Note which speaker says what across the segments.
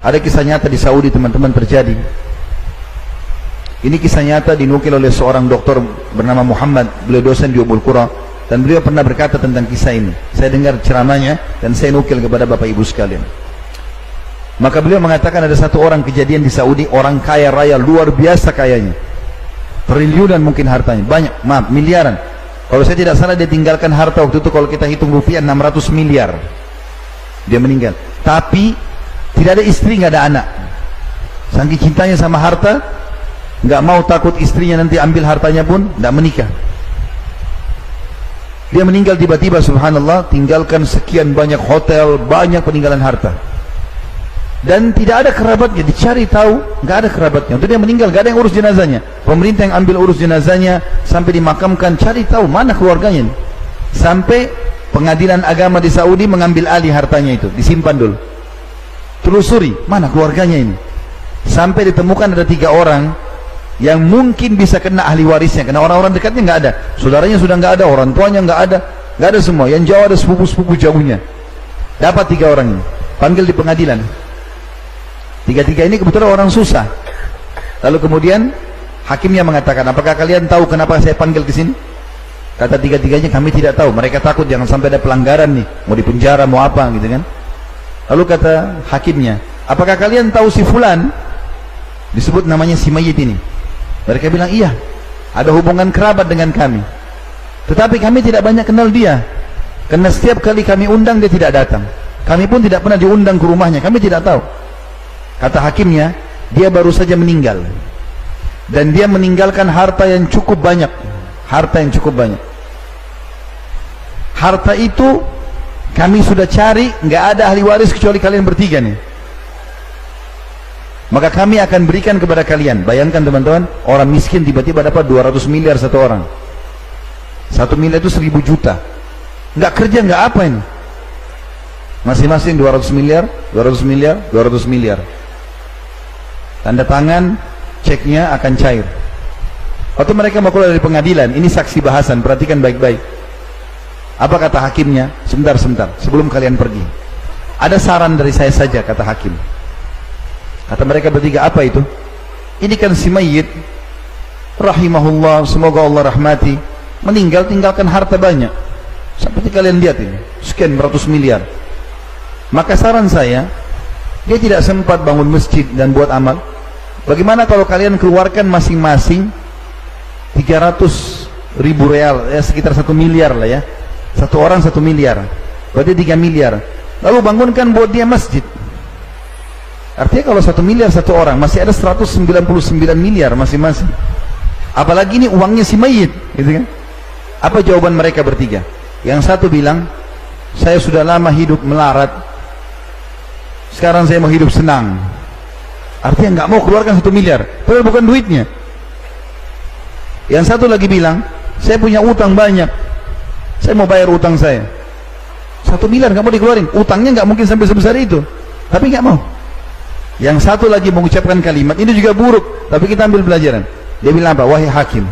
Speaker 1: Ada kisah nyata di Saudi teman-teman terjadi. Ini kisah nyata dinukil oleh seorang dokter bernama Muhammad, beliau dosen di Ummul Qura, dan beliau pernah berkata tentang kisah ini. Saya dengar ceramahnya dan saya nukil kepada Bapak Ibu sekalian. Maka beliau mengatakan ada satu orang kejadian di Saudi, orang kaya raya, luar biasa kayanya, triliunan mungkin hartanya, banyak, maaf, miliaran. Kalau saya tidak salah dia tinggalkan harta waktu itu kalau kita hitung rupiah 600 miliar. Dia meninggal, tapi tidak ada istri, nggak ada anak. Saking cintanya sama harta, nggak mau takut istrinya nanti ambil hartanya pun nggak menikah. Dia meninggal tiba-tiba, subhanallah, tinggalkan sekian banyak hotel, banyak peninggalan harta. Dan tidak ada kerabatnya, dicari tahu, nggak ada kerabatnya. Untuk dia meninggal, nggak ada yang urus jenazahnya. Pemerintah yang ambil urus jenazahnya sampai dimakamkan, cari tahu mana keluarganya. Sampai pengadilan agama di Saudi mengambil alih hartanya itu, disimpan dulu. Telusuri, mana keluarganya ini. Sampai ditemukan ada 3 orang yang mungkin bisa kena ahli warisnya, karena orang-orang dekatnya nggak ada, saudaranya sudah nggak ada, orang tuanya nggak ada semua. Yang jauh ada sepupu-sepupu jauhnya. Dapat 3 orang ini, panggil di pengadilan. 3 ini kebetulan orang susah. Lalu kemudian hakimnya mengatakan, apakah kalian tahu kenapa saya panggil ke sini? Kata 3-nya, kami tidak tahu. Mereka takut jangan sampai ada pelanggaran nih, mau dipenjara, mau apa gitu kan. Lalu kata hakimnya, apakah kalian tahu si fulan? Disebut namanya si mayit ini. Mereka bilang, iya, ada hubungan kerabat dengan kami, tetapi kami tidak banyak kenal dia, karena setiap kali kami undang dia tidak datang. Kami pun tidak pernah diundang ke rumahnya, kami tidak tahu. Kata hakimnya, dia baru saja meninggal, dan dia meninggalkan harta yang cukup banyak. Harta yang cukup banyak. Harta itu kami sudah cari, nggak ada ahli waris kecuali kalian bertiga nih. Maka kami akan berikan kepada kalian. Bayangkan teman-teman, orang miskin tiba-tiba dapat 200 miliar satu orang. 1 miliar itu 1000 juta. Nggak kerja, nggak apa ini. Masing-masing 200 miliar, 200 miliar, 200 miliar. Tanda tangan, ceknya akan cair. Waktu mereka mau keluar dari pengadilan, ini saksi bahasan, perhatikan baik-baik. Apa kata hakimnya? Sebentar, sebelum kalian pergi, ada saran dari saya saja, kata hakim. Kata mereka bertiga, apa itu? Ini kan si mayit, rahimahullah, semoga Allah rahmati, meninggal tinggalkan harta banyak. Seperti kalian lihat ini, sekian ratus miliar. Maka saran saya, dia tidak sempat bangun masjid dan buat amal. Bagaimana kalau kalian keluarkan masing-masing 300.000 real, ya sekitar 1 miliar lah ya. Satu orang 1 miliar, berarti 3 miliar. Lalu bangunkan buat dia masjid. Artinya kalau 1 miliar satu orang, masih ada 199 miliar masing-masing. Apalagi ini uangnya si mayit, gitu kan? Apa jawaban mereka bertiga? Yang satu bilang, saya sudah lama hidup melarat, sekarang saya mau hidup senang. Artinya nggak mau keluarkan 1 miliar, padahal bukan duitnya. Yang satu lagi bilang, saya punya utang banyak, saya mau bayar utang saya. 1 miliar nggak mau dikeluarin, utangnya nggak mungkin sampai sebesar itu, tapi nggak mau. Yang satu lagi mengucapkan kalimat, ini juga buruk, tapi kita ambil pelajaran. Dia bilang apa? Wahai hakim,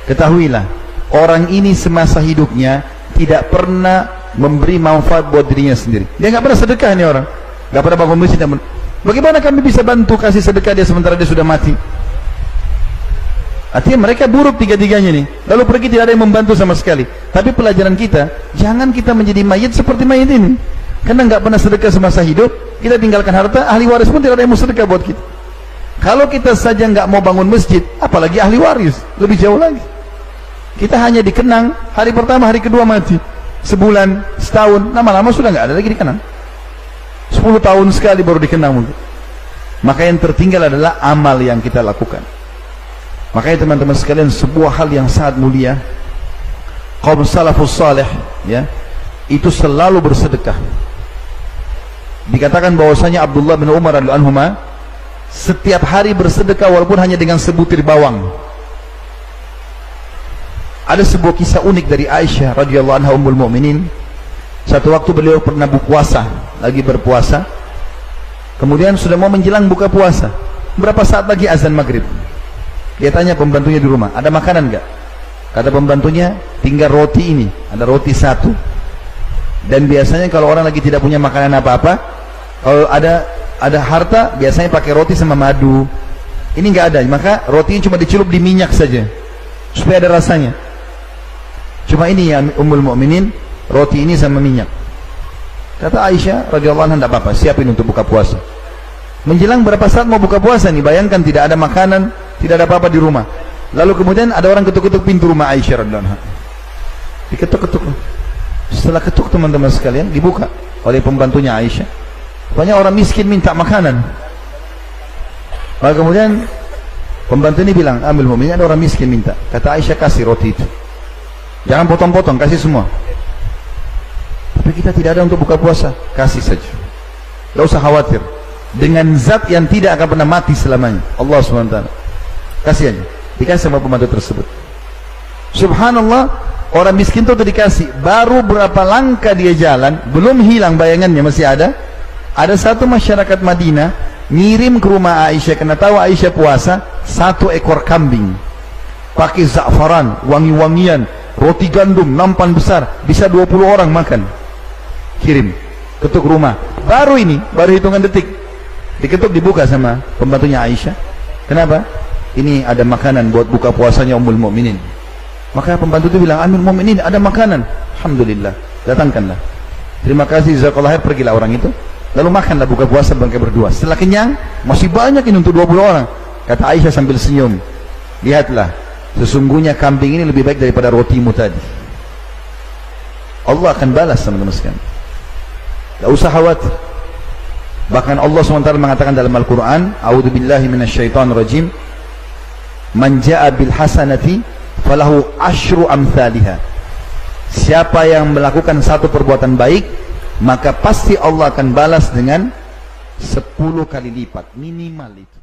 Speaker 1: ketahuilah, orang ini semasa hidupnya tidak pernah memberi manfaat buat dirinya sendiri. Dia nggak pernah sedekah ini orang, nggak pernah bangun masjid. Bagaimana kami bisa bantu kasih sedekah dia sementara dia sudah mati? Artinya mereka buruk 3-tiganya nih. Lalu pergi tidak ada yang membantu sama sekali. Tapi pelajaran kita, jangan kita menjadi mayit seperti mayit ini. Karena nggak pernah sedekah semasa hidup, kita tinggalkan harta, ahli waris pun tidak ada yang mau sedekah buat kita. Kalau kita saja nggak mau bangun masjid, apalagi ahli waris, lebih jauh lagi. Kita hanya dikenang hari pertama, hari kedua mati. Sebulan, setahun, lama-lama sudah nggak ada lagi dikenang. 10 tahun sekali baru dikenang mungkin. Maka yang tertinggal adalah amal yang kita lakukan. Makanya teman-teman sekalian, sebuah hal yang sangat mulia, kaum salafus salih, ya, itu selalu bersedekah. Dikatakan bahwasanya Abdullah bin Umar radhiyallahu anhuma setiap hari bersedekah walaupun hanya dengan sebutir bawang. Ada sebuah kisah unik dari Aisyah radhiyallahu anha ummul mukminin. Satu waktu beliau pernah berpuasa, lagi berpuasa. Kemudian sudah mau menjelang buka puasa. Berapa saat lagi azan maghrib? Dia tanya pembantunya di rumah, ada makanan enggak? Kata pembantunya, tinggal roti ini, ada roti 1. Dan biasanya kalau orang lagi tidak punya makanan apa-apa, kalau ada ada harta biasanya pakai roti sama madu. Ini nggak ada, maka rotinya cuma dicelup di minyak saja supaya ada rasanya. Cuma ini ya Ummul Mukminin, roti ini sama minyak. Kata Aisyah radhiyallahu anha, tidak apa-apa, siapin untuk buka puasa. Menjelang berapa saat mau buka puasa nih, bayangkan tidak ada makanan, tidak ada apa-apa di rumah. Lalu kemudian ada orang ketuk-ketuk pintu rumah Aisyah radhiyallahu anha. Diketuk-ketuk. Setelah ketuk teman-teman sekalian, dibuka oleh pembantunya Aisyah. Banyak orang miskin minta makanan. Maka kemudian pembantu ini bilang, Amirul Mukminin, ada orang miskin minta. Kata Aisyah, kasih roti itu. Jangan potong-potong, kasih semua. Tapi kita tidak ada untuk buka puasa, kasih saja. Tidak usah khawatir. Dengan zat yang tidak akan pernah mati selamanya, Allah SWT. Kasih aja. Dikasih sama pembantu tersebut. Subhanallah, orang miskin itu dikasih. Baru berapa langkah dia jalan, belum hilang bayangannya, masih ada. Ada satu masyarakat Madinah ngirim ke rumah Aisyah, karena tahu Aisyah puasa, 1 ekor kambing pakai za'faran, wangi-wangian, roti gandum, nampan besar, bisa 20 orang makan. Kirim, ketuk rumah. Baru hitungan detik, diketuk, dibuka sama pembantunya Aisyah. Kenapa? Ini ada makanan buat buka puasanya Ummul Mukminin. Maka pembantu itu bilang, Amirul Mukminin, ada makanan. Alhamdulillah, datangkanlah. Terima kasih, jazakallah khair. Pergilah orang itu, lalu makanlah buka puasa mereka berdua. Setelah kenyang, masih banyak ini untuk 20 orang. Kata Aisyah sambil senyum, lihatlah, sesungguhnya kambing ini lebih baik daripada rotimu tadi. Allah akan balas teman-teman sekalian. Tidak usah khawatir. Bahkan Allah SWT mengatakan dalam Al-Quran, A'udzubillahi minasyaitonirrajim, Man ja'a bil hasanati falahu asyru amthaliha. Siapa yang melakukan satu perbuatan baik, maka pasti Allah akan balas dengan 10 kali lipat, minimal itu.